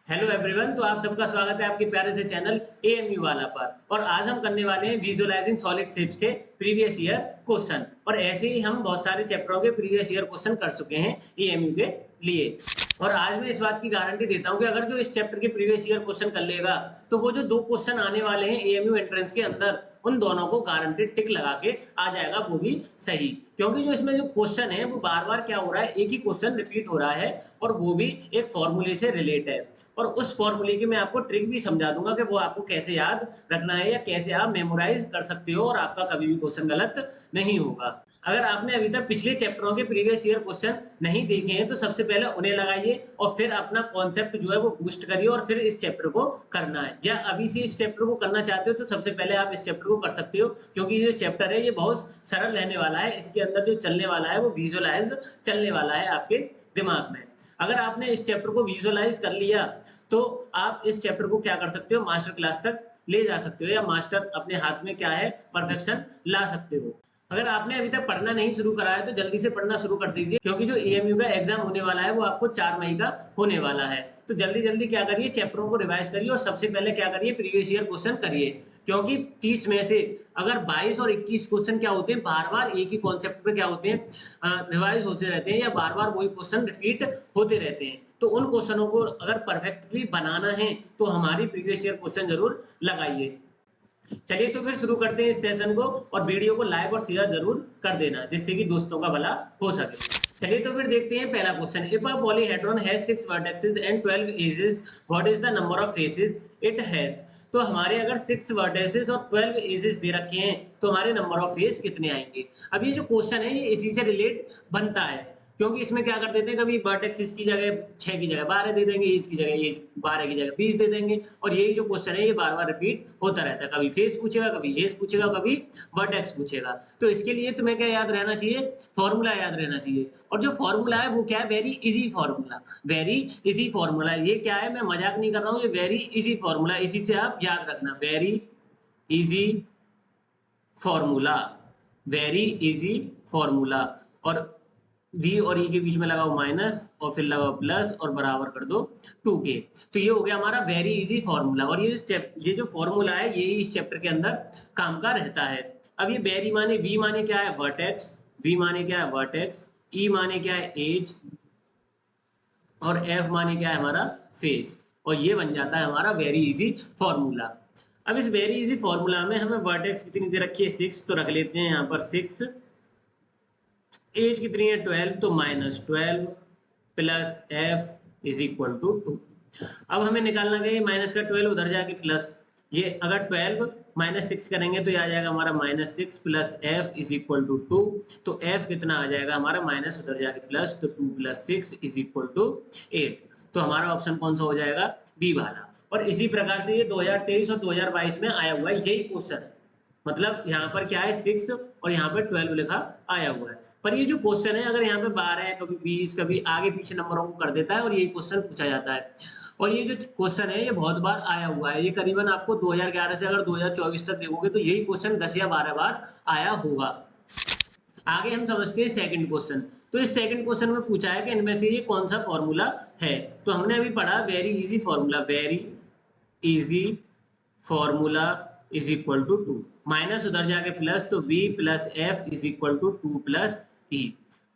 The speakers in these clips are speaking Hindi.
Hello everyone. तो आप सबका स्वागत है आपके प्यारे से चैनल एएमयू वाला पर। और आज हम करने वाले हैं विजुअलाइजिंग सॉलिड शेप्स के प्रीवियस ईयर क्वेश्चन। और ऐसे ही हम बहुत सारे चैप्टरों के प्रीवियस ईयर क्वेश्चन कर चुके हैं एएमयू के लिए। और आज मैं इस बात की गारंटी देता हूं कि अगर जो इस चैप्टर के प्रीवियस ईयर क्वेश्चन कर लेगा तो वो जो दो क्वेश्चन आने वाले हैं एएमयू एंट्रेंस के अंदर उन दोनों को गारंटेड टिक लगा के आ जाएगा, वो भी सही। क्योंकि जो इसमें जो क्वेश्चन है वो बार बार क्या हो रहा है, एक ही क्वेश्चन रिपीट हो रहा है और वो भी एक फॉर्मूले से रिलेट है। और उस फॉर्मूले की मैं आपको ट्रिक भी समझा दूंगा कि वो आपको कैसे याद रखना है या कैसे आप मेमोराइज कर सकते हो और आपका कभी भी क्वेश्चन गलत नहीं होगा। अगर आपने अभी तक पिछले चैप्टरों के प्रीवियस ईयर क्वेश्चन नहीं देखे हैं तो सबसे पहले उन्हें लगाइए और फिर अपना कॉन्सेप्ट जो है वो बूस्ट करिए और फिर इस चैप्टर को करना है। या अभी से इस चैप्टर को करना चाहते हो तो सबसे पहले आप इस चैप्टर को कर सकते हो, क्योंकि ये जो चैप्टर है ये बहुत सरल रहने वाला है। इसके अंदर जो चलने वाला है वो विजुअलाइज चलने वाला है आपके दिमाग में। अगर आपने इस चैप्टर को विजुअलाइज कर लिया तो आप इस चैप्टर को क्या कर सकते हो, मास्टर क्लास तक ले जा सकते हो या मास्टर अपने हाथ में क्या है परफेक्शन ला सकते हो। अगर आपने अभी तक पढ़ना नहीं शुरू करा है तो जल्दी से पढ़ना शुरू कर दीजिए, क्योंकि जो एएमयू का एग्जाम होने वाला है वो आपको 4 मई का होने वाला है। तो जल्दी जल्दी क्या करिए, चैप्टरों को रिवाइज करिए और सबसे पहले क्या करिए, प्रीवियस ईयर क्वेश्चन करिए। क्योंकि 30 में से अगर 22 और 21 क्वेश्चन क्या होते हैं, बार बार एक ही कॉन्सेप्ट पे क्या होते हैं रिवाइज होते रहते हैं या बार बार वही क्वेश्चन रिपीट होते रहते हैं। तो उन क्वेश्चनों को अगर परफेक्टली बनाना है तो हमारी प्रीवियस ईयर क्वेश्चन जरूर लगाइए। चलिए तो फिर शुरू करते हैं इस सेशन को, और वीडियो को लाइक और शेयर जरूर कर देना जिससे कि दोस्तों का भला हो सके। चलिए तो फिर देखते हैं पहला question. If a polyhedron has 6 vertexes and 12 edges, what is the number of faces it has. तो हमारे अगर 6 वर्टेक्सेस और 12 एजेस दे रखे हैं तो हमारे नंबर ऑफ फेस कितने आएंगे। अब ये जो क्वेश्चन है ये इसी से रिलेट बनता है, क्योंकि इसमें क्या कर देते हैं, कभी वर्टेक्स की जगह 6 की जगह 12 दे देंगे, एज की जगह एज 12 की जगह 20 दे देंगे। और यही जो क्वेश्चन है ये बार बार रिपीट होता रहता है, कभी फेस पूछेगा, कभी एज पूछेगा, कभी वर्टेक्स पूछेगा। तो इसके लिए तुम्हें क्या याद रहना चाहिए, फॉर्मूला याद रहना चाहिए। और जो फॉर्मूला है वो क्या है, very easy formula. Very easy formula ये क्या है, मैं मजाक नहीं कर रहा हूँ, ये वेरी इजी फॉर्मूला, इसी से आप याद रखना, very easy formula, very easy formula. और v और e के बीच में लगाओ माइनस और फिर लगाओ प्लस और बराबर कर दो 2 के। तो ये हो गया हमारा वेरी इजी फॉर्मूला। और ये जो फॉर्मूला है यही इस चैप्टर के अंदर काम का रहता है। अब ये वेरी माने, v माने क्या है वर्टेक्स, v माने क्या है वर्टेक्स, e माने क्या है एज और f माने क्या है हमारा फेस। और ये बन जाता है हमारा वेरी इजी फॉर्मूला। अब इस वेरी इजी फॉर्मूला में हमें वर्टेक्स कितनी दे रखी है 6, तो रख लेते हैं यहाँ पर 6। एज कितनी है 12, तो -12 plus f is equal to 2। अब हमें निकालना है माइनस का 12 उधर जाके प्लस, ये अगर 12 -6 करेंगे तो ये आ जाएगा हमारा -6 plus f is equal to 2। तो f कितना आ जाएगा हमारा माइनस उधर जाके प्लस, तो 2 + 6 इज इक्वल टू 8। तो हमारा ऑप्शन कौन सा हो जाएगा, बी वाला। और इसी प्रकार से ये 2023 और 2022 में आया हुआ है यही क्वेश्चन है। मतलब यहाँ पर क्या है 6 और यहाँ पर 12 लिखा आया हुआ है। पर ये जो क्वेश्चन है अगर यहाँ पे 12 है, कभी 20, कभी आगे पीछे नंबरों को कर देता है और यही क्वेश्चन पूछा जाता है। और ये जो क्वेश्चन है ये बहुत बार आया हुआ है, ये करीबन आपको 2011 से अगर 2024 तक देखोगे तो यही क्वेश्चन 10 या 12 बार आया होगा। आगे हम समझते हैं सेकंड क्वेश्चन। तो इस सेकंड क्वेश्चन में पूछा है कि इनमें से ये कौन सा फॉर्मूला है। तो हमने अभी पढ़ा very easy formula, very easy formula is equal to 2, minus उधर जाके प्लस, तो b plus f is equal to 2 plus e।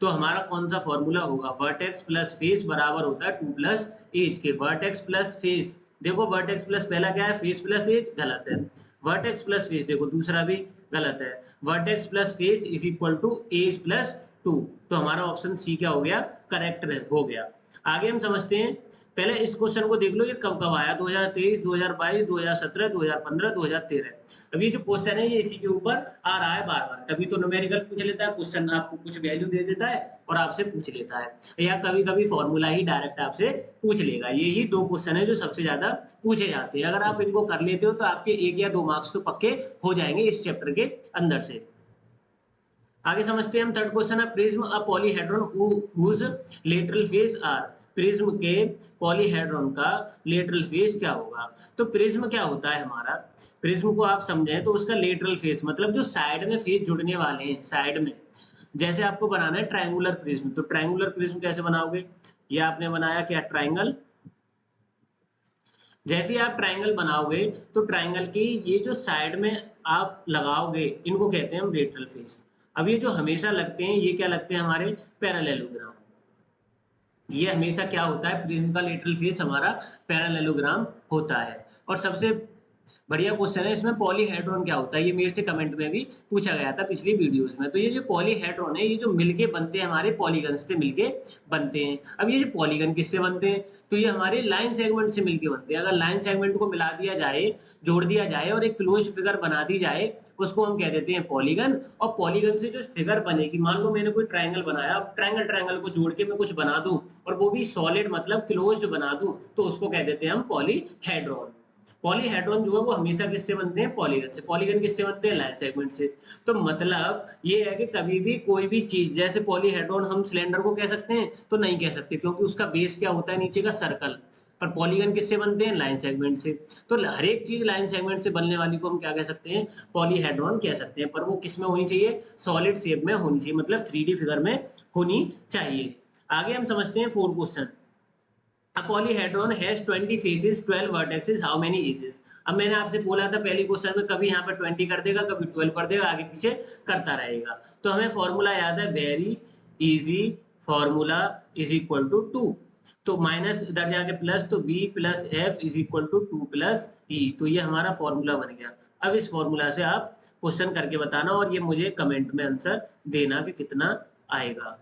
तो हमारा कौन सा फॉर्मूला होगा, वर्टेक्स प्लस फेस बराबर होता है 2 प्लस एज के। वर्टेक्स प्लस फेस, देखो वर्टेक्स प्लस पहला क्या है फेस प्लस एज, गलत है। वर्टेक्स प्लस फेस देखो दूसरा भी गलत है। Vertex plus face is equal to edge plus 2। तो हमारा ऑप्शन सी क्या हो गया, करेक्ट हो गया। आगे हम समझते हैं, पहले इस क्वेश्चन को देख लो ये कब कब आया, 2023, 2022, 2017, 2015, 2013। अब ये जो क्वेश्चन है ये इसी के ऊपर आ रहा है बार बार। कभी तो न्यूमेरिकल पूछ लेता है क्वेश्चन, आपको कुछ वैल्यू दे देता है और आपसे पूछ लेता है, या कभी कभी फॉर्मूला ही डायरेक्ट आपसे पूछ लेगा। यही 2 क्वेश्चन है जो सबसे ज्यादा पूछे जाते हैं। अगर आप इनको कर लेते हो तो आपके 1 या 2 मार्क्स तो पक्के हो जाएंगे इस चैप्टर के अंदर से। आगे समझते हैं हम थर्ड क्वेश्चन है, prism a polyhedron whose lateral face are. Prism के पॉलीहेड्रॉन का लेटरल फेस क्या होगा। तो प्रिज्म क्या होता है हमारा, प्रिज्म को आप समझें तो उसका लेटरल फेस मतलब जो साइड में फेस जुड़ने वाले हैं, साइड में। जैसे आपको बनाना है ट्रायंगुलर प्रिज्म, तो ट्रायंगुलर प्रिज्म कैसे बनाओगे, ये आपने बनाया क्या ट्रायंगल, जैसे ही आप ट्रायंगल बनाओगे तो ट्रायंगल की ये जो साइड में आप लगाओगे इनको कहते हैं हम लेटरल फेस। अब ये जो हमेशा लगते हैं ये क्या लगते हैं हमारे पैरेललोग्राम। ये हमेशा क्या होता है प्रिज्म का लेटरल फेस हमारा पैरेललोग्राम होता है। और सबसे बढ़िया क्वेश्चन है इसमें पॉलीहेड्रॉन क्या होता है, ये मेरे से कमेंट में भी पूछा गया था पिछली वीडियोस में। तो ये जो पॉलीहेड्रॉन है ये जो मिलके बनते हैं हमारे पॉलीगन से मिलके बनते हैं। अब ये जो पॉलीगन किससे बनते हैं, तो ये हमारे लाइन सेगमेंट से मिलके बनते हैं। अगर लाइन सेगमेंट को मिला दिया जाए, जोड़ दिया जाए और एक क्लोज्ड फिगर बना दी जाए उसको हम कह देते हैं पॉलीगन। और पॉलीगन से जो फिगर बनेगी, मान लो मैंने कोई ट्रायंगल बनाया, अब ट्रायंगल ट्रायंगल को जोड़ के मैं कुछ बना दूं और वो भी सॉलिड मतलब क्लोज्ड बना दूं तो उसको कह देते हैं हम पॉलीहेड्रॉन। पॉलीहेड्रॉन जो है वो हमेशा किससे बनते हैं, पॉलीगन से। पॉलीगन किससे बनते हैं, लाइन सेगमेंट से। तो मतलब ये है कि कभी भी कोई भी चीज जैसे पॉलीहेड्रॉन हम सिलेंडर को कह सकते हैं तो नहीं कह सकते, क्योंकि उसका बेस क्या होता है नीचे का सर्कल। पर पॉलीगन किससे बनते हैं, लाइन सेगमेंट से। तो हर एक चीज लाइन सेगमेंट से बनने वाली को हम क्या कह सकते हैं, पॉलीहेड्रॉन कह सकते हैं। पर वो किस में होनी चाहिए, सॉलिड शेप में होनी चाहिए, मतलब 3D फिगर में होनी चाहिए। आगे हम समझते हैं 4 question. A polyhedron has 20 faces, 12 vertices, how many edges? अब मैंने आपसे बोला था पहले क्वेश्चन में कभी यहाँ पर 20 कर देगा, कभी 12 कर देगा, आगे पीछे करता रहेगा। तो हमें फॉर्मूला याद है, very easy formula is equal to 2। तो माइनस इधर जाके प्लस, तो b plus F is equal to 2 plus E. तो ये हमारा फॉर्मूला बन गया। अब इस फॉर्मूला से आप क्वेश्चन करके बताना और ये मुझे कमेंट में आंसर देना कि कितना आएगा।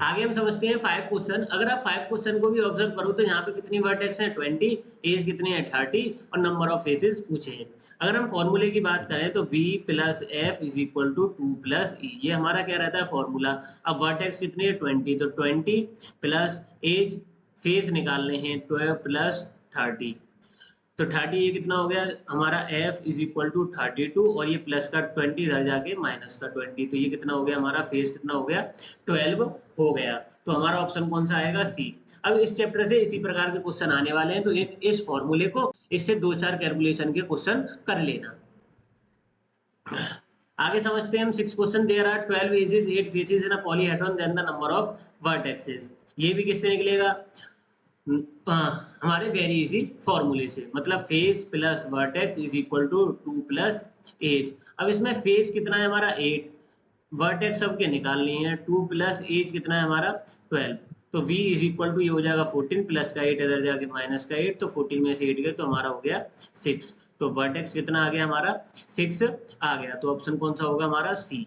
आगे हम समझते हैं 5 क्वेश्चन। अगर आप 5 क्वेश्चन को भी ऑब्जर्व करो तो यहाँ पे कितनी वर्टेक्स हैं, 20, एज कितनी है 30 और नंबर ऑफ फेसेस पूछे हैं। अगर हम फॉर्मूले की बात करें तो v plus F is equal to 2 plus E, ये हमारा क्या रहता है फॉर्मूला। अब वर्टेक्स कितनी है 20, तो 20 प्लस एज, फेस निकालने हैं 12 प्लस 30। तो 30 ये कितना हो गया हमारा f इज इक्वल टू 32 और ये प्लस का 20 इधर जाके माइनस का 20, तो ये कितना हो गया हमारा फेस कितना हो गया 12 हो गया। तो हमारा ऑप्शन कौन सा आएगा, सी। अब इस चैप्टर से इसी प्रकार के क्वेश्चन आने वाले हैं, तो इस फॉर्मूले को इससे 2-4 कैलकुलेशन के क्वेश्चन कर लेना। आगे समझते हैं हम 6 question. There are 12 edges 8 faces in a polyhedron then the number of vertexes. ये भी किससे निकलेगा, हमारे वेरी इजी फॉर्मूले से, मतलब face plus vertex is equal to 2 plus edge. अब इसमें फेस कितना है हमारा 8, वर्टेक्स सबके निकालनी है, 2 प्लस एज कितना है हमारा 12। तो v इज इक्वल टू ये हो जाएगा 14 प्लस का 8 इधर जाके माइनस का 8, तो 14 में से 8 गए तो हमारा हो गया 6। तो वर्टेक्स कितना आ गया हमारा 6 आ गया। तो ऑप्शन कौन सा होगा हमारा, सी।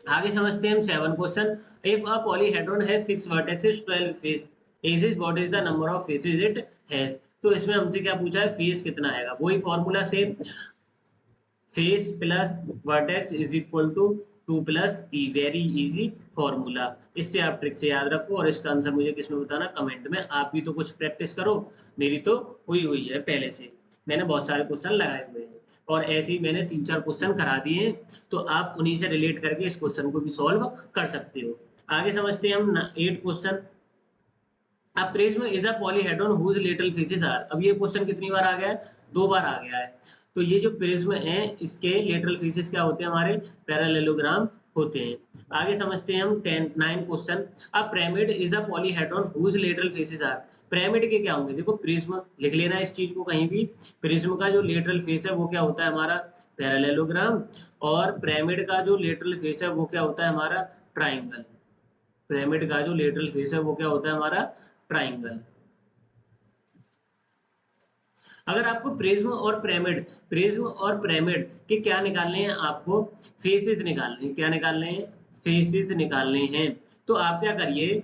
आगे समझते हैं हम 7 question. If a polyhedron has 6 vertexes 12 face edges, what is the number of faces it has. तो इसमें हमसे क्या पूछा है, फेस कितना आएगा, वही फॉर्मूला से, face plus vertex is equal to 2 plus e, very easy formula. इससे आप ट्रिक से याद रखो और इसका आंसर मुझे किसमें बताना, कमेंट में। आप भी तो कुछ प्रैक्टिस करो, मेरी तो हुई है पहले से, मैंने बहुत सारे क्वेश्चन लगाए हुए हैं और ऐसे ही मैंने 3-4 क्वेश्चन करा दिए हैं, तो आप उन्हीं से रिलेट करके इस क्वेश्चन को भी सॉल्व कर सकते हो। आगे समझते हैं हम 8 क्वेश्चन। अब prism is a polyhedron whose lateral faces are. अब ये क्वेश्चन कितनी बार आ गया है, 2 बार आ गया है। तो ये जो प्रिज्म है इसके लेटरल फेसेस क्या होते हैं, हमारे पैरेललोग्राम होते हैं। आगे समझते हैं हम 9 क्वेश्चन। अब pyramid is a polyhedron whose lateral faces are. Pyramid के क्या होंगे, देखो प्रिज्म लिख लेना इस चीज को कहीं भी, प्रिज्म का जो लेटरल फेस है वो क्या होता है हमारा पैरेललोग्राम, और पिरामिड का जो लेटरल फेस है वो क्या होता है हमारा ट्राइंगल। पिरामिड का जो लेटरल फेस है वो क्या होता है हमारा ट्राइंगल। अगर आपको प्रिज्म और पिरामिड के क्या निकालने हैं, आपको फेसेस निकालने हैं। क्या निकालने हैं, फेसेस निकालने हैं। तो आप क्या करिए,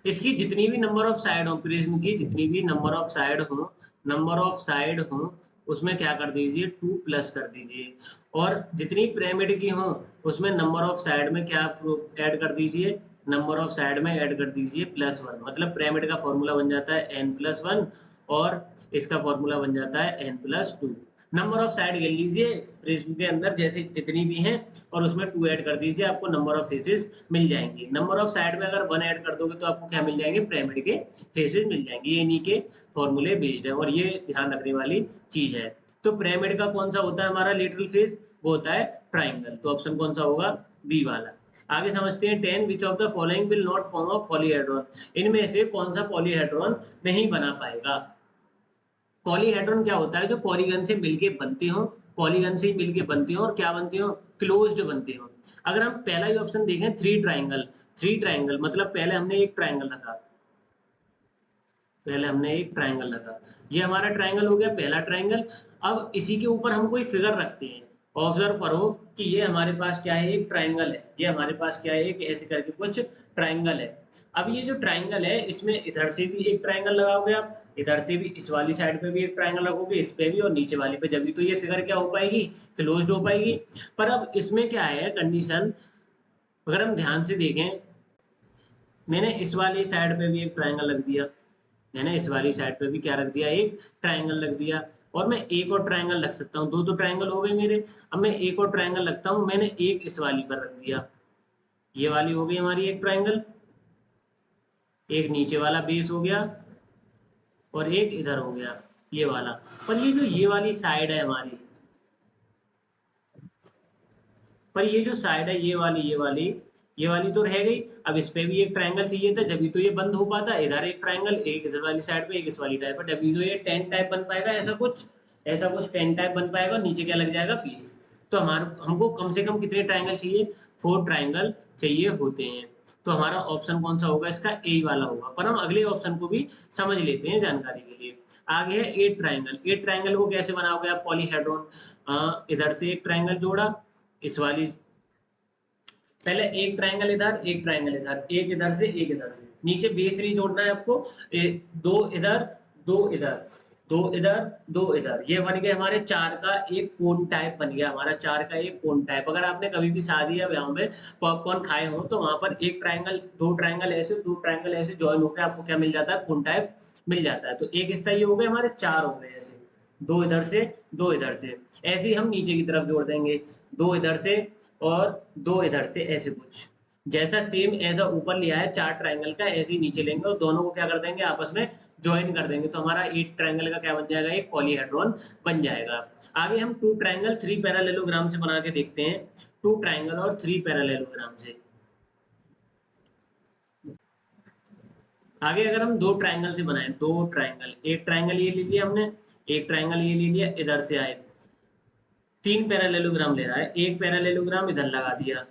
इसकी जितनी भी नंबर ऑफ साइड हो, प्रिज्म की जितनी भी नंबर ऑफ साइड हो उसमें क्या कर दीजिए 2 प्लस कर दीजिए, और जितनी पिरामिड की हो उसमें नंबर ऑफ साइड में क्या ऐड कर दीजिए, नंबर ऑफ साइड में ऐड कर दीजिए +1। मतलब पिरामिड का फॉर्मूला बन जाता है n+1 और इसका फॉर्मूला बन जाता है n+2। नंबर ऑफ साइड गिन लीजिए प्रिज्म के अंदर जैसे जितनी भी हैं और उसमें 2 ऐड कर दीजिए, आपको नंबर ऑफ फेसेस मिल जाएंगे। नंबर ऑफ साइड में अगर 1 ऐड कर दोगे तो आपको क्या मिल जाएंगे, पिरामिड के फेसेस मिल जाएंगे। ये इन्हीं के फॉर्मूले बेस्ड है और ये ध्यान रखने वाली चीज है। तो पिरामिड का कौन सा होता है हमारा लेटरल फेस, वो होता है ट्राइंगल। तो ऑप्शन कौन सा होगा, बी वाला। आगे समझते हैं 10 which of the following will not form a polyhedron, इनमें से कौन सा पॉलीहेड्रॉन नहीं बना पाएगा। पॉलीहेड्रॉन क्या होता है, जो पॉलीगन से मिलके बनते हो, पॉलीगन से मिलके बनते हो और क्या बनते हो, क्लोज्ड बनते हो। अगर हम पहला ही ऑप्शन देखें थ्री ट्राइंगल, थ्री ट्राइंगल मतलब पहले हमने एक ट्राइंगल रखा, पहले हमने एक ट्राइंगल रखा, ये हमारा ट्राइंगल हो गया पहला ट्राइंगल। अब इसी के ऊपर हम कोई फिगर रखते हैं, ऑब्जर्व करो कि ये हमारे पास क्या है, एक ट्राइंगल है, ये हमारे पास क्या है, एक ऐसे करके कुछ ट्राइंगल है। अब ये जो ट्राइंगल है इसमें इधर से भी एक ट्राइंगल लगाओगे आप, इधर से भी, इस वाली साइड पे भी एक ट्राइंगल रखोगे, इस पे भी और नीचे वाली पे, जब तो ये फिगर क्या हो पाएगी, क्लोज्ड हो पाएगी। पर अब इसमें क्या है कंडीशन, अगर हम ध्यान से देखें, मैंने इस वाली साइड पे भी एक ट्राइंगल रख दिया, मैंने इस वाली साइड पे भी क्या रख दिया, एक ट्राइंगल रख दिया, और मैं एक और ट्राइंगल रख सकता हूँ, दो तो ट्राइंगल हो गए मेरे। अब मैं एक और ट्राइंगल रखता हूँ, मैंने एक इस वाली पर रख दिया, ये वाली हो गई हमारी एक ट्राइंगल, एक नीचे वाला बेस हो गया और एक इधर हो गया ये वाला। पर ये जो ये वाली साइड है हमारी, पर ये जो साइड है ये वाली तो रह गई। अब इस पे भी एक ट्रायंगल चाहिए था, जब तो ये बंद हो पाता, इधर एक ट्रायंगल, एक इस वाली साइड पे एक इस वाली टाइप पर, जब तो ये 10 टाइप बन पाएगा, ऐसा कुछ 10 टाइप बन पाएगा, नीचे क्या लग जाएगा, पीस। तो हमारा हमको कम से कम कितने ट्रायंगल चाहिए, 4 ट्रायंगल चाहिए होते हैं। तो हमारा ऑप्शन कौन सा होगा, इसका ए वाला होगा। पर हम अगले ऑप्शन को भी समझ लेते हैं जानकारी के लिए। आगे है 8 ट्रायंगल, 8 ट्रायंगल को कैसे बनाओगे आप, पॉलीहेड्रॉन, इधर से एक ट्रायंगल जोड़ा, इस वाली, पहले एक ट्रायंगल इधर, एक ट्रायंगल इधर, एक इधर से एक इधर से, नीचे बेस नहीं जोड़ना है आपको, दो इधर, दो इधर, दो इधर, दो इधर, ये बन गए हमारे चार का एक कोन टाइप बन गया, हमारा चार का एक कोन टाइप। अगर आपने कभी भी शादी या ब्याह में पॉपकॉर्न खाए हो तो वहां पर एक ट्रायंगल, दो ट्रायंगल ऐसे, दो ट्रायंगल ऐसे ज्वाइन होकर आपको क्या मिल जाता है, कोन टाइप मिल जाता है। तो एक हिस्सा ये हो गए हमारे, चार हो गए ऐसे, दो इधर से, दो इधर से, ऐसे ही हम नीचे की तरफ जोड़ देंगे, दो इधर से और दो इधर से, ऐसे कुछ जैसा सेम ऐसा ऊपर लिया है चार ट्रायंगल का, ऐसे ही नीचे लेंगे और दोनों को क्या कर देंगे, आपस में ज्वाइन कर देंगे। तो हमारा 8 ट्रायंगल का क्या बन जाएगा, एक पॉलीहेड्रॉन बन जाएगा। आगे हम 2 ट्रायंगल 3 पैरेललोग्राम से बना के देखते हैं, 2 ट्रायंगल और 3 पैरेललोग्राम से। आगे अगर हम दो ट्रायंगल से बनाएं, दो ट्रायंगल, एक ट्रायंगल ये ले लिया हमने, एक ट्रायंगल ये ले लिया, इधर से आए, 3 पैरेललोग्राम ले रहा है, एक पैरेललोग्राम इधर लगा दिया,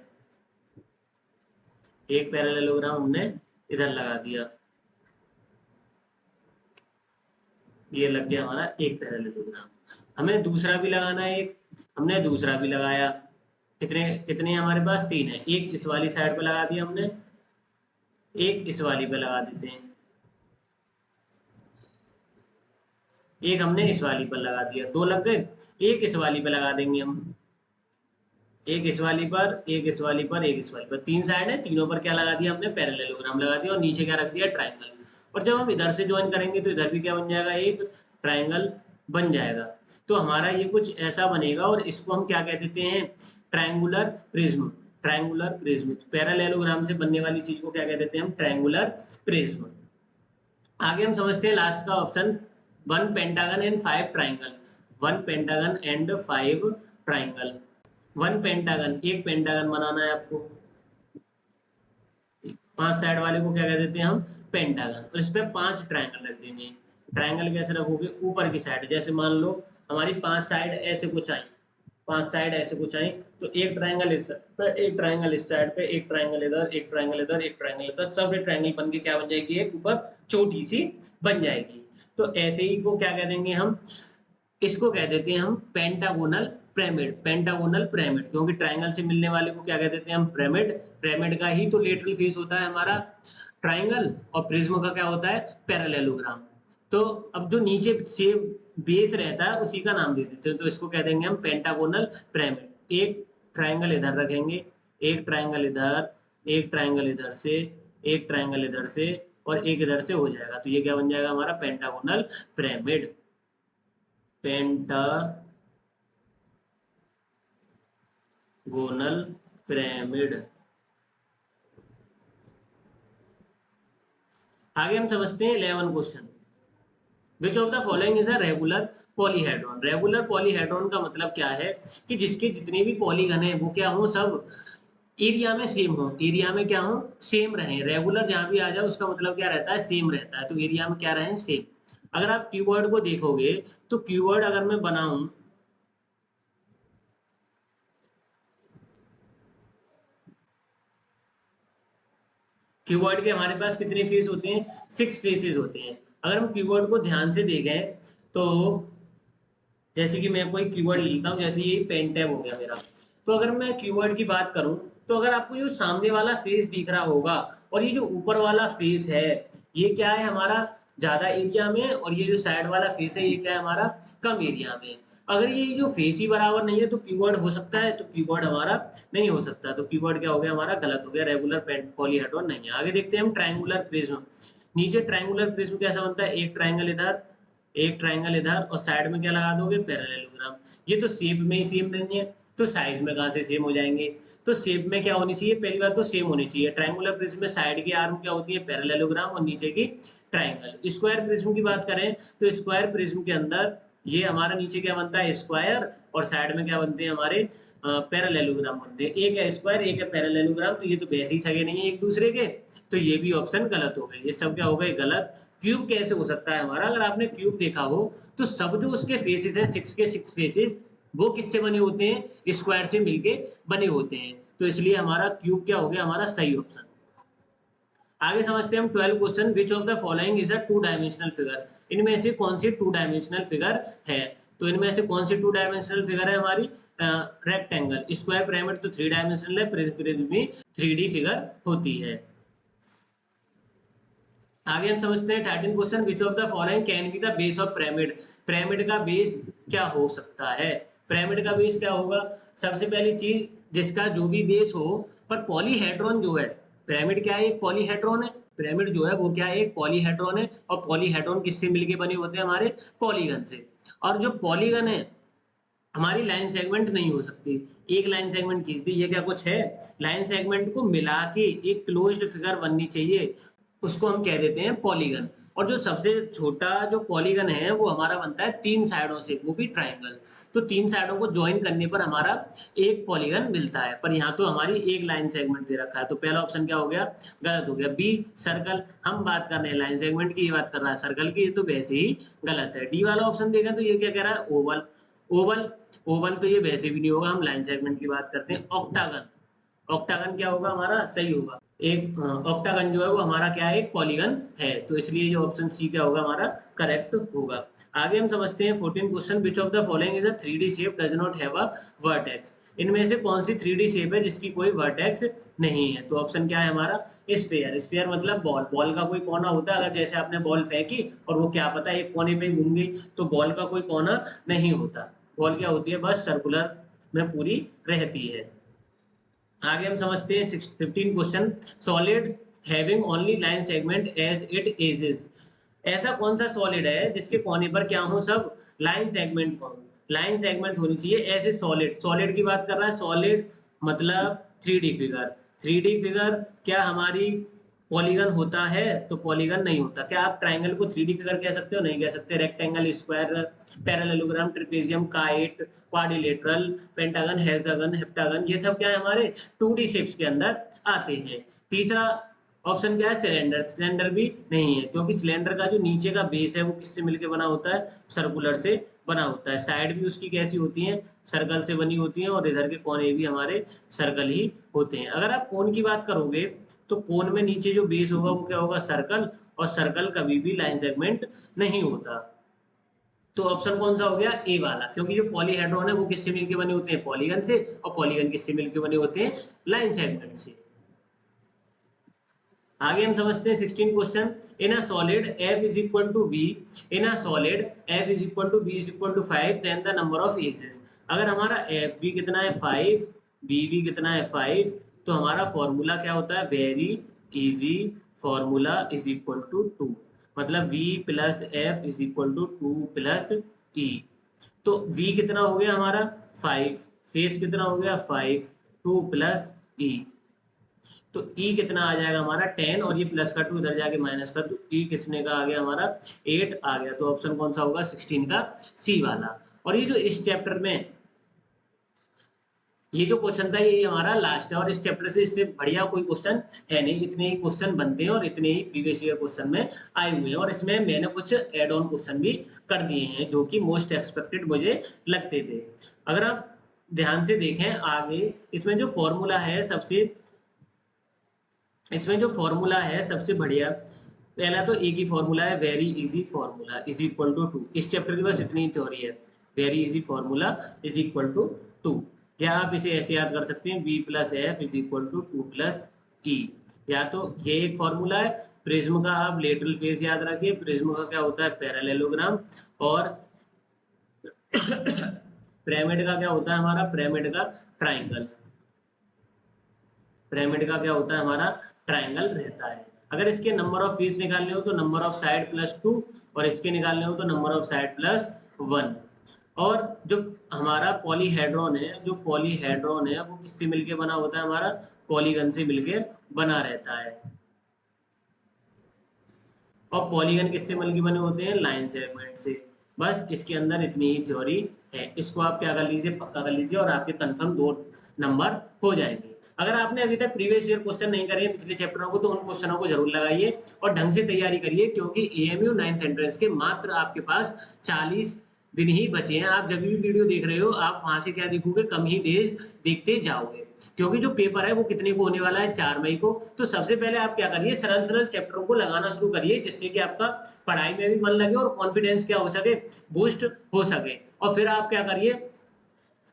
एक पैरेललोग्राम हमने इधर लगा दिया, ये लग गया हमारा एक पैरेललोग्राम। हमें दूसरा भी लगाना है, एक हमने दूसरा भी लगाया, कितने कितने हमारे पास, 3 है, एक इस वाली साइड पे लगा दिया हमने, एक इस वाली पे लगा देते हैं, एक हमने इस वाली पर लगा दिया, दो लग गए। एक इस वाली पे लगा देंगे हम, एक इस वाली पर, एक इस वाली पर, एक इस वाली पर, 3 साइड है, तीनों पर क्या लगा दिया हमने, पैरेललोग्राम लगा दिया और नीचे क्या रख दिया, ट्रायंगल। और जब हम इधर से ज्वाइन करेंगे तो इधर भी क्या बन जाएगा, एक ट्रायंगल बन जाएगा। तो हमारा ये कुछ ऐसा बनेगा और इसको हम क्या कह देते हैं, triangular prism, triangular prism. Parallelogram से बनने वाली चीज को क्या कह देते हैं हम, ट्रायंगुलर प्रिज्म। आगे हम समझते हैं लास्ट का option, 1 pentagon and 5 triangle, 1 pentagon and 5 triangle. 1 pentagon, एक पेंटागन बनाना है आपको, 5 साइड वाले को क्या कह देते हैं हम, पेंटागन, और इस पे 5 ट्रायंगल रख देंगे। ट्रायंगल कैसे रखोगे, ऊपर की साइड, जैसे मान लो हमारी 5 साइड ऐसे कुछ आई, 5 साइड ऐसे कुछ आई, तो एक ट्रायंगल इस साइड पे, एक ट्रायंगल इस साइड पे, एक ट्रायंगल इधर, एक ट्रायंगल इधर, एक ट्रायंगल इधर, सब ट्रायंगल बन के क्या बन जाएगी, एक ऊपर छोटी सी बन जाएगी। तो ऐसे ही को क्या कह देंगे हम, इसको कह देते हैं हम पेंटागोनल पिरामिड, पेंटागोनल पिरामिड, क्योंकि ट्रायंगल से मिलने वाले को क्या कह देते हैं हम, पिरामिड। पिरामिड का ही तो लेटरल फेस होता है हमारा ट्रायंगल, और प्रिज्म का क्या होता है, पैरेललोग्राम। तो अब जो नीचे से बेस रहता है उसी का नाम दे देते हैं, तो इसको कह देंगे हम पेंटागोनल पिरामिड। एक ट्रायंगल इधर रखेंगे, एक ट्रायंगल इधर, एक ट्रायंगल इधर से, एक ट्रायंगल इधर से और एक इधर से हो जाएगा, तो ये क्या बन जाएगा हमारा, पेंटागोनल पिरामिड, पेंटागोनल पिरामिड। आगे हम समझते हैं 11 question, which of the following is a regular polyhedron. Regular polyhedron का मतलब क्या है कि जिसके जितने भी पॉलीगन है वो क्या हो, सब एरिया में सेम हो, एरिया में क्या हो, सेम रहे। रेगुलर जहां भी आ जाए उसका मतलब क्या रहता है, सेम रहता है। तो एरिया में क्या रहे, सेम। अगर आप कीवर्ड को देखोगे तो कीवर्ड अगर मैं बनाऊं, कीवर्ड के हमारे पास कितने फेस होते हैं, 6 फेसेस होते हैं। अगर हम कीवर्ड को ध्यान से देखें तो जैसे कि मैं कोई कीवर्ड लिखता हूँ, जैसे ये पेन टैब हो गया मेरा। तो अगर मैं कीवर्ड की बात करूँ तो अगर आपको जो सामने वाला फेस दिख रहा होगा और ये जो ऊपर वाला फेस है, ये क्या है हमारा, ज्यादा एरिया में, और ये जो साइड वाला फेस है ये क्या है हमारा, कम एरिया में। अगर ये जो फेस ही बराबर नहीं है तो कीवर्ड हो सकता है, तो कीवर्ड हमारा नहीं हो सकता। तो कीवर्ड क्या हो गया हमारा, गलत हो गया, रेगुलर पॉलीहेड्रॉन नहीं है। आगे देखते हैं हम ट्रायंगुलर प्रिज्म। नीचे ट्रायंगुलर प्रिज्म कैसा बनता है, एक ट्रायंगल इधर, एक ट्रायंगल इधर, और साइड में क्या लगा दोगे, पैरेललोग्राम। ये तो शेप में ही सेम नहीं है, तो साइज में कहाँ से सेम हो जाएंगे। तो शेप में क्या होनी चाहिए, पहली बात तो सेम होनी चाहिए। ट्रायंगुलर प्रिज्म में साइड की आर्म क्या होती है, पैरेललोग्राम, और नीचे की ट्रायंगल। स्क्वायर प्रिज्म की बात करें तो स्क्वायर प्रिज्म के अंदर ये हमारा नीचे क्या बनता है, स्क्वायर, और साइड में क्या बनते हैं हमारे, पैरेललोग्राम बनते हैं। एक है स्क्वायर, एक है पैरेललोग्राम, तो ये तो वैसे ही सगे नहीं है एक दूसरे के। तो ये भी ऑप्शन गलत हो गए, ये सब क्या हो गए, गलत। क्यूब कैसे हो सकता है हमारा, अगर आपने क्यूब देखा हो तो सब जो उसके फेसेस हैं, 6 के 6 फेसेस, वो किससे बने होते हैं, स्क्वायर से मिलके बने होते हैं। तो इसलिए हमारा क्यूब क्या हो गया हमारा सही ऑप्शन। आगे समझते हैं हम 12 question, which of the following is a two dimensional figure. इनमें से कौन सी टू डायमेंशनल फिगर है। तो इनमें से कौन सी टू डायमेंशनल फिगर है हमारी, रेक्टेंगल। स्क्वायर पिरामिड तो 3 डायमेंशनल है, प्रिज्म भी 3D फिगर होती है। आगे हम समझते हैं 13 question, which of the following can be the base of pyramid. Pyramid का बेस क्या हो सकता है, पिरामिड का बेस क्या होगा। सबसे पहली चीज, जिसका जो भी बेस हो, पर पॉलीहेड्रॉन जो है, पिरामिड क्या है, एक पॉलीहेड्रॉन है। पिरामिड जो है वो क्या है, एक पॉलीहेड्रॉन है, और पॉलीहेड्रॉन किससे मिलके बने होते हैं हमारे, पॉलीगन से। और जो पॉलीगन है, हमारी लाइन सेगमेंट नहीं हो सकती। एक लाइन सेगमेंट खींच दी, ये क्या कुछ है, लाइन सेगमेंट को मिला के एक क्लोज्ड फिगर बननी चाहिए, उसको हम कह देते हैं पॉलीगन। और जो सबसे छोटा जो पॉलीगन है वो हमारा बनता है 3 साइडों से, वो भी ट्राइंगल। तो 3 साइडों को ज्वाइन करने पर हमारा एक पॉलीगन मिलता है, पर यहाँ तो हमारी एक लाइन सेगमेंट दे रखा है। तो पहला ऑप्शन क्या हो गया, गलत हो गया। बी सर्कल, हम बात कर रहे हैं लाइन सेगमेंट की, ये बात कर रहा है सर्कल की, ये तो वैसे ही गलत है। डी वाला ऑप्शन देखें तो ये क्या कह रहा है, ओवल। ओवल, ओवल तो ये वैसे भी नहीं होगा, हम लाइन सेगमेंट की बात करते हैं। ऑक्टागन, ऑक्टागन क्या होगा हमारा, सही होगा। एक ऑक्टागन जो है वो हमारा क्या है, एक पॉलीगन है। तो इसलिए जो ऑप्शन सी क्या होगा हमारा, करेक्ट होगा। आगे हम समझते हैं 14 question, which of the following is a 3D shape does not have a vertex. इनमें से कौन सी 3D शेप है जिसकी कोई वर्टेक्स नहीं है। तो ऑप्शन क्या है हमारा, स्फीयर। स्फीयर मतलब बॉल, बॉल का कोई कोना होता है, अगर जैसे आपने बॉल फेंकी और वो क्या पता एक कोने पे घूम गई, तो बॉल का कोई कोना नहीं होता। बॉल क्या होती है, बस सर्कुलर में पूरी रहती है। आगे हम समझते हैं 15 question, solid having only line segment as it is. ऐसा कौन सा सॉलिड है जिसके कोने पर क्या हो, सब लाइन सेगमेंट हो, लाइन सेगमेंट होनी चाहिए ऐसे सॉलिड। सॉलिड की बात कर रहा है, सॉलिड मतलब 3D फिगर। 3D फिगर क्या हमारी पॉलीगन होता है, तो पॉलीगन नहीं होता। क्या आप ट्राइंगल को 3D फिगर कह सकते हो, नहीं कह सकते। Rectangle, square, parallelogram, trapezium, kite, quadrilateral, pentagon, hexagon, heptagon, ये सब क्या है हमारे 2D शेप्स के अंदर आते हैं। तीसरा ऑप्शन क्या है, सिलेंडर। सिलेंडर भी नहीं है, क्योंकि सिलेंडर का जो नीचे का बेस है वो किससे मिलकर बना होता है, सर्कुलर से बना होता है। साइड भी उसकी कैसी होती है, सर्कल से बनी होती है, और इधर के कोने भी हमारे सर्कल ही होते हैं। अगर आप कोन की बात करोगे तो कोन में नीचे जो बेस होगा वो क्या होगा, सर्कल, और सर्कल कभी भी लाइन सेगमेंट नहीं होता। तो ऑप्शन कौन सा हो गया, ए वाला, क्योंकि जो पॉलीहेड्रॉन है वो किससे मिलके बने होते हैं, पॉलीगन से, और पॉलीगन किससे मिलके बने होते हैं, लाइन सेगमेंट से। आगे हम समझते हैं 16 question, in a solid f is equal to v, in a solid f is equal to b is equal to 5, then the number of edges. अगर हमारा एफ वी कितना है 5, बी वी कितना है 5, तो हमारा फॉर्मूला क्या होता है, very easy formula is equal to 2। मतलब v plus F is equal to 2 plus E. तो v कितना हो गया हमारा 5, फेस कितना हो गया 5, 2 प्लस ई। तो e कितना आ जाएगा हमारा 10, और ये प्लस का 2 इधर जाके माइनस का, तो e किसने का आ गया हमारा 8 आ गया। तो ऑप्शन कौन सा होगा, 16 का सी वाला। और ये जो इस चैप्टर में ये जो क्वेश्चन था यही हमारा लास्ट है और इस चैप्टर से इससे बढ़िया कोई क्वेश्चन है नहीं। इतने ही क्वेश्चन बनते हैं और इतने ही प्रीवियस ईयर क्वेश्चन में आए हुए हैं और इसमें मैंने कुछ एड ऑन क्वेश्चन भी कर दिए हैं जो कि मोस्ट एक्सपेक्टेड मुझे लगते थे। अगर आप ध्यान से देखें आगे, इसमें जो फॉर्मूला है सबसे बढ़िया, पहला तो एक ही फॉर्मूला है, very easy formula is equal to 2। इस चैप्टर की बस इतनी थ्योरी है, very easy formula is equal to 2। या आप इसे ऐसे याद कर सकते हैं, B plus F is equal to 2 plus E. या तो ये एक फॉर्मूला है। प्रिज्म का आप लेटरल फेस याद रखिए, प्रिज्म का क्या होता है, पैरेललोग्राम। और पिरामिड का क्या होता है हमारा, पिरामिड का ट्राइंगल। पिरामिड का क्या होता है हमारा, ट्राइंगल रहता है। अगर इसके नंबर ऑफ फेस निकालने हो तो नंबर ऑफ साइड प्लस 2 और इसके निकालने हो तो नंबर ऑफ साइड प्लस 1। और जो हमारा पॉलीहेड्रॉन है वो किससे मिलके बना होता है, हमारा पॉलीगन से मिलके बना रहता है। और पॉलीगन किससे मिलके बने होते हैं, लाइन सेगमेंट से। बस इसके अंदर इतनी ही थ्योरी है। इसको आप क्या कर लीजिए, पक्का कर लीजिए और आपके कंफर्म 2 नंबर हो जाएंगे। अगर आपने अभी तक प्रीवियस ईयर क्वेश्चन नहीं करे पिछले चैप्टरों को तो उन क्वेश्चनों को जरूर लगाइए और ढंग से तैयारी करिए, क्योंकि एएमयू 9th एंट्रेंस के मात्र आपके पास 40 दिन ही बचे हैं। आप जब भी वीडियो देख रहे हो आप वहां से क्या देखोगे, कम ही डेज देखते जाओगे, क्योंकि जो पेपर है वो कितने को होने वाला है, 4 मई को। तो सबसे पहले आप क्या करिए, सरल सरल चैप्टरों को लगाना शुरू करिए, जिससे कि आपका पढ़ाई में भी मन लगे और कॉन्फिडेंस क्या हो सके, बूस्ट हो सके। और फिर आप क्या करिए,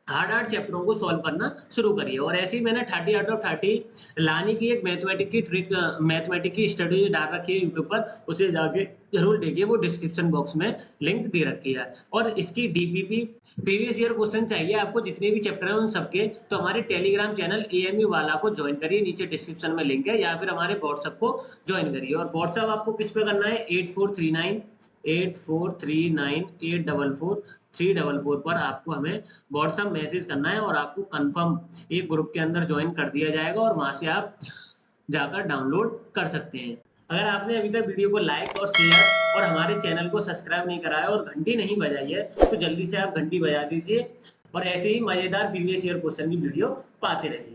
हार्ड चैप्टरों को सॉल्व करना शुरू करिए। और ऐसे ही मैंने 30 आउट ऑफ 30 लाने की एक मैथमेटिक की स्टडी डाल रखी है यूट्यूब पर, उसे जाके जरूर देखिए, वो डिस्क्रिप्शन बॉक्स में लिंक दे रखी है। और इसकी डीपीपी प्रीवियस ईयर क्वेश्चन चाहिए आपको जितने भी चैप्टर हैं उन सबके, तो हमारे टेलीग्राम चैनल एएमयू वाला को ज्वाइन करिए, नीचे डिस्क्रिप्शन में लिंक है, या फिर हमारे व्हाट्सएप को ज्वाइन करिए। और व्हाट्सएप आपको किस पे करना है, 8439 पर आपको हमें व्हाट्सएप मैसेज करना है और आपको कंफर्म एक ग्रुप के अंदर ज्वाइन कर दिया जाएगा और वहां से आप जाकर डाउनलोड कर सकते हैं। अगर आपने अभी तक वीडियो को लाइक और शेयर और हमारे चैनल को सब्सक्राइब नहीं कराया और घंटी नहीं बजाई है तो जल्दी से आप घंटी बजा दीजिए और ऐसे ही मजेदार प्रीवियस ईयर क्वेश्चन की वीडियो पाते रहिए।